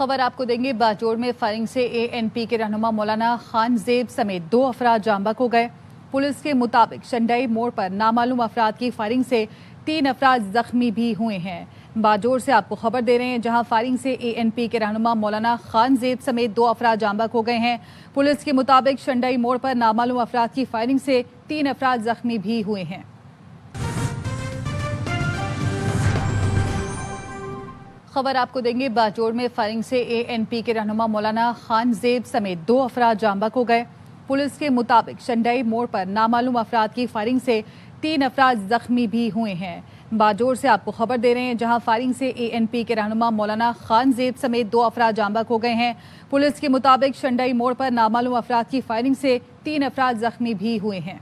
خبر آپ کو دیں گے، باجوڑ میں فائرنگ سے ANP کے رہنما مولانا خان زیب سمیت 2 افراد جاں بحق ہو گئے۔ پولیس کے مطابق شنڈائی موڑ پر نامعلوم افراد کی فائرنگ سے 3 افراد زخمی بھی ہوئے ہیں۔ باجوڑ سے آپ کو خبر دے رہے ہیں، جہاں فائرنگ سے ANP کے رہنما مولانا خان زیب سمیت 2 افراد جاں بحق ہو گئے ہیں۔ پولیس کے مطابق شنڈائی موڑ پر نامعلوم افراد کی فائرنگ سے 3 افراد زخمی بھی ہوئے ہیں۔ خبر آپ کو دیں گے، باجوڑ میں فائرنگ سے ANP کے رہنما مولانا خان زیب سمیت 2 افراد جاں بحق ہو گئے۔ پولیس کے مطابق شنڈائی موڑ پر نامعلوم افراد کی فائرنگ سے 3 افراد زخمی بھی ہوئے ہیں۔ باجوڑ سے آپ کو خبر دے رہے ہیں، جہاں فائرنگ سے ANP کے رہنما مولانا خان زیب سمیت 2 افراد جاں بحق ہو گئے ہیں۔ پولیس کے مطابق شنڈائی موڑ پر نامعلوم افراد کی فائرنگ سے 3 افراد زخمی بھی ہوئے ہیں۔